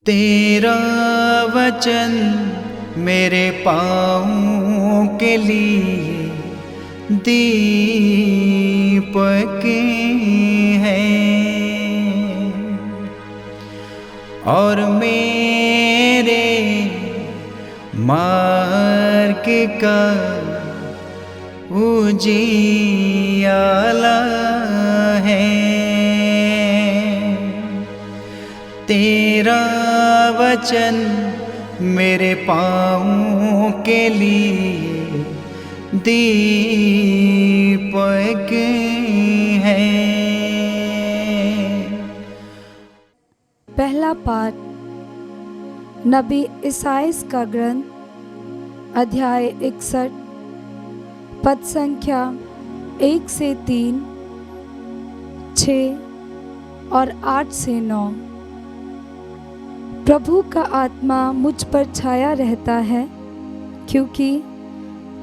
तेरा वचन मेरे पाँवों के लिए दीपक है और मेरे मार्ग का उजियाला है। तेरा वचन मेरे पाँवों के लिए दीपक है। पहला पाठ नबी इसाइस का ग्रंथ, अध्याय 61, पद संख्या 1 से 3, 6 और 8 से 9। प्रभु का आत्मा मुझ पर छाया रहता है, क्योंकि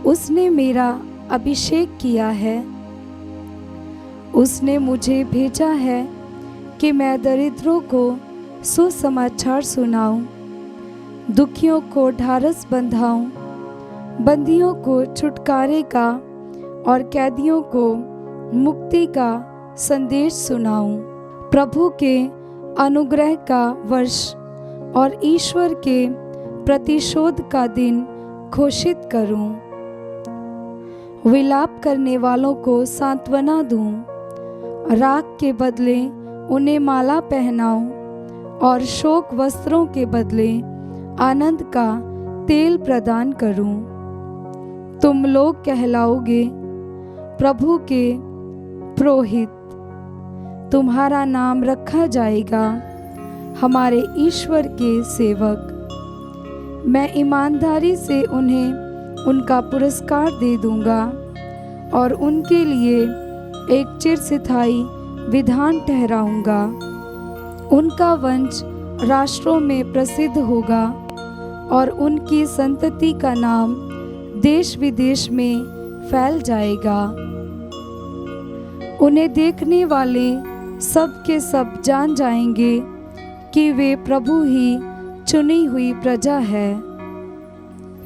उसने मेरा अभिषेक किया है। उसने मुझे भेजा है कि मैं दरिद्रों को सुसमाचार सुनाऊं, दुखियों को ढाढ़स बंधाऊं, बंदियों को छुटकारे का और कैदियों को मुक्ति का संदेश सुनाऊं। प्रभु के अनुग्रह का वर्ष और ईश्वर के प्रतिशोध का दिन घोषित करूं। विलाप करने वालों को सांत्वना दूं, राख के बदले उन्हें माला पहनाऊं और शोक वस्त्रों के बदले आनंद का तेल प्रदान करूं। तुम लोग कहलाओगे प्रभु के पुरोहित, तुम्हारा नाम रखा जाएगा हमारे ईश्वर के सेवक। मैं ईमानदारी से उन्हें उनका पुरस्कार दे दूंगा और उनके लिए एक चिरस्थायी विधान ठहराऊंगा। उनका वंश राष्ट्रों में प्रसिद्ध होगा और उनकी संतति का नाम देश विदेश में फैल जाएगा। उन्हें देखने वाले सब के सब जान जाएंगे कि वे प्रभु ही चुनी हुई प्रजा है।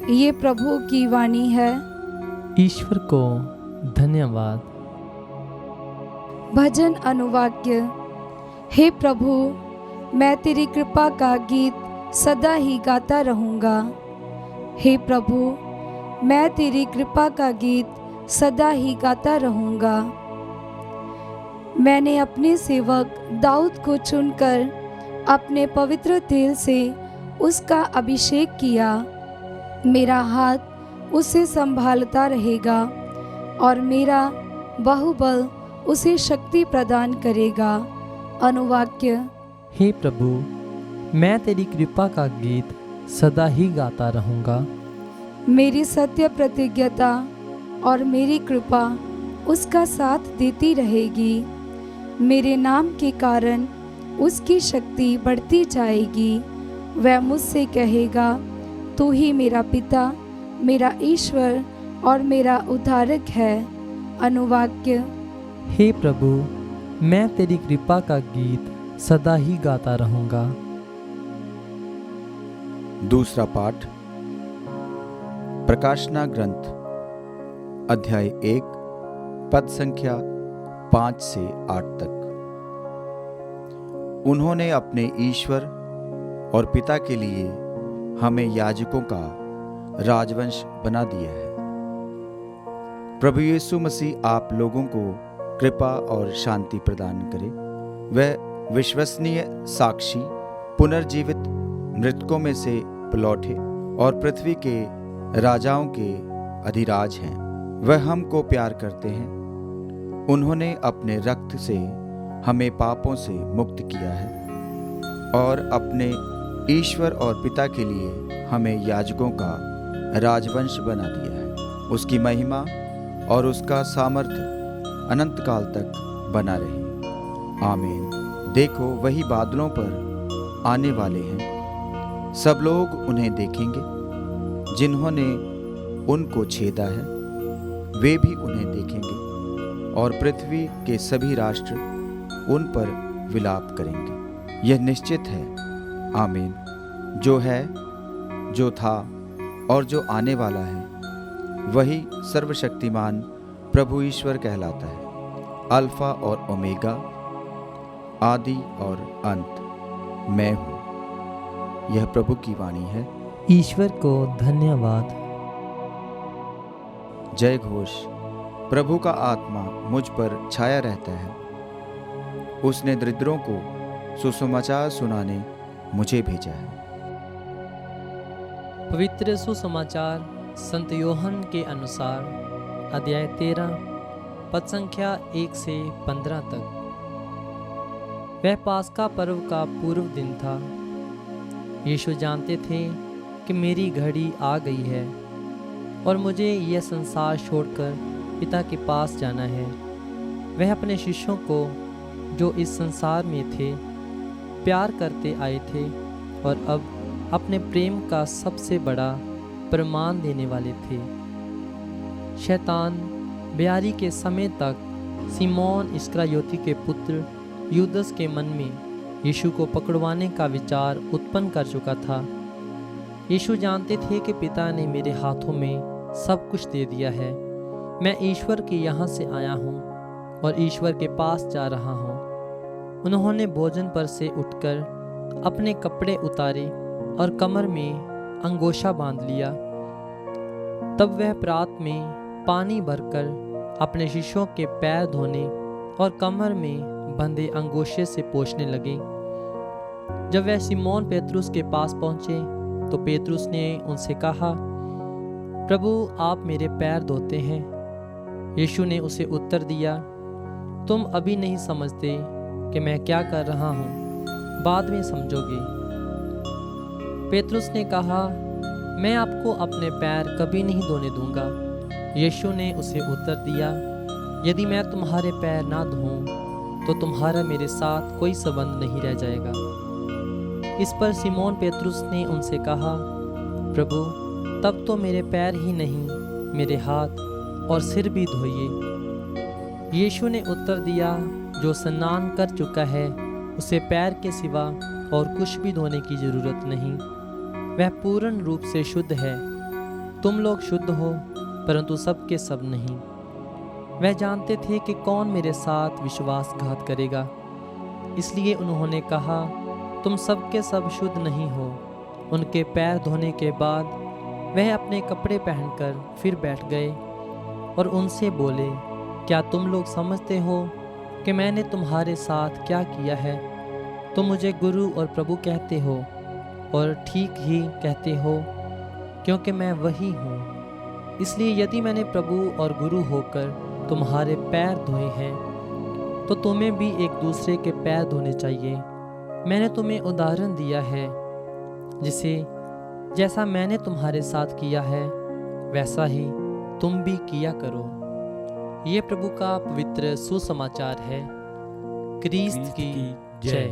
ये प्रभु की वाणी है। ईश्वर को धन्यवाद। भजन अनुवाक्य। हे प्रभु, मैं तेरी कृपा का गीत सदा ही गाता रहूँगा। हे प्रभु, मैं तेरी कृपा का गीत सदा ही गाता रहूँगा। मैंने अपने सेवक दाऊद को चुनकर अपने पवित्र तेल से उसका अभिषेक किया। मेरा हाथ उसे संभालता रहेगा और मेरा बाहुबल उसे शक्ति प्रदान करेगा। अनुवाक्य। हे प्रभु, मैं तेरी कृपा का गीत सदा ही गाता रहूँगा। मेरी सत्य प्रतिज्ञता और मेरी कृपा उसका साथ देती रहेगी। मेरे नाम के कारण उसकी शक्ति बढ़ती जाएगी। वह मुझसे कहेगा, तू ही मेरा पिता, मेरा ईश्वर और मेरा उद्धारक है। अनुवाक्य। हे प्रभु, मैं तेरी कृपा का गीत सदा ही गाता रहूँगा। दूसरा पाठ प्रकाशना ग्रंथ, अध्याय 1, पद संख्या 5 से 8 तक। उन्होंने अपने ईश्वर और पिता के लिए हमें याजकों का राजवंश बना दिया है। प्रभु यीशु मसीह आप लोगों को कृपा और शांति प्रदान करे। वह विश्वसनीय साक्षी, पुनर्जीवित मृतकों में से लौटे और पृथ्वी के राजाओं के अधिराज हैं। वह हमको प्यार करते हैं। उन्होंने अपने रक्त से हमें पापों से मुक्त किया है और अपने ईश्वर और पिता के लिए हमें याजकों का राजवंश बना दिया है। उसकी महिमा और उसका सामर्थ्य अनंत काल तक बना रहे। आमीन। देखो, वही बादलों पर आने वाले हैं। सब लोग उन्हें देखेंगे जिन्होंने उनको छेदा है, वे भी उन्हें देखेंगे और पृथ्वी के सभी राष्ट्र उन पर विलाप करेंगे। यह निश्चित है आमीन। जो है, जो था और जो आने वाला है, वही सर्वशक्तिमान प्रभु ईश्वर कहलाता है। अल्फा और ओमेगा, आदि और अंत, मैं हूँ। यह प्रभु की वाणी है। ईश्वर को धन्यवाद। जय घोष। प्रभु का आत्मा मुझ पर छाया रहता है। उसने दरिद्रों को सुसमाचार सुनाने मुझे भेजा है। पवित्र सुसमाचार संत योहन के अनुसार, अध्याय 13, पद संख्या 1 से 15 तक। वह पास्का पर्व का पूर्व दिन था। यीशु जानते थे कि मेरी घड़ी आ गई है और मुझे यह संसार छोड़कर पिता के पास जाना है। वह अपने शिष्यों को, जो इस संसार में थे, प्यार करते आए थे और अब अपने प्रेम का सबसे बड़ा प्रमाण देने वाले थे। शैतान ब्यारी के समय तक सिमोन इस्करियोती के पुत्र यूदस के मन में यीशु को पकड़वाने का विचार उत्पन्न कर चुका था। यीशु जानते थे कि पिता ने मेरे हाथों में सब कुछ दे दिया है। मैं ईश्वर के यहाँ से आया हूँ और ईश्वर के पास जा रहा हूँ। उन्होंने भोजन पर से उठकर अपने कपड़े उतारे और कमर में अंगोछा बांध लिया। तब वह प्रात में पानी भरकर अपने शिष्यों के पैर धोने और कमर में बंधे अंगोछे से पोंछने लगे। जब वह सिमोन पेतरुस के पास पहुंचे तो पेतरुस ने उनसे कहा, प्रभु, आप मेरे पैर धोते हैं। यीशु ने उसे उत्तर दिया, तुम अभी नहीं समझते कि मैं क्या कर रहा हूँ, बाद में समझोगे। पेतरुस ने कहा, मैं आपको अपने पैर कभी नहीं धोने दूंगा। यीशु ने उसे उत्तर दिया, यदि मैं तुम्हारे पैर ना धोऊं तो तुम्हारा मेरे साथ कोई संबंध नहीं रह जाएगा। इस पर सिमोन पेतरुस ने उनसे कहा, प्रभु, तब तो मेरे पैर ही नहीं, मेरे हाथ और सिर भी धोइए। यीशु ने उत्तर दिया, जो स्नान कर चुका है उसे पैर के सिवा और कुछ भी धोने की जरूरत नहीं। वह पूर्ण रूप से शुद्ध है। तुम लोग शुद्ध हो, परंतु सब के सब नहीं। वह जानते थे कि कौन मेरे साथ विश्वासघात करेगा, इसलिए उन्होंने कहा, तुम सब के सब शुद्ध नहीं हो। उनके पैर धोने के बाद वह अपने कपड़े पहनकर फिर बैठ गए और उनसे बोले, क्या तुम लोग समझते हो कि मैंने तुम्हारे साथ क्या किया है? तुम मुझे गुरु और प्रभु कहते हो और ठीक ही कहते हो, क्योंकि मैं वही हूँ। इसलिए यदि मैंने प्रभु और गुरु होकर तुम्हारे पैर धोए हैं तो तुम्हें भी एक दूसरे के पैर धोने चाहिए। मैंने तुम्हें उदाहरण दिया है, जिसे जैसा मैंने तुम्हारे साथ किया है वैसा ही तुम भी किया करो। ये प्रभु का पवित्र सुसमाचार है। क्रिस्त की जय।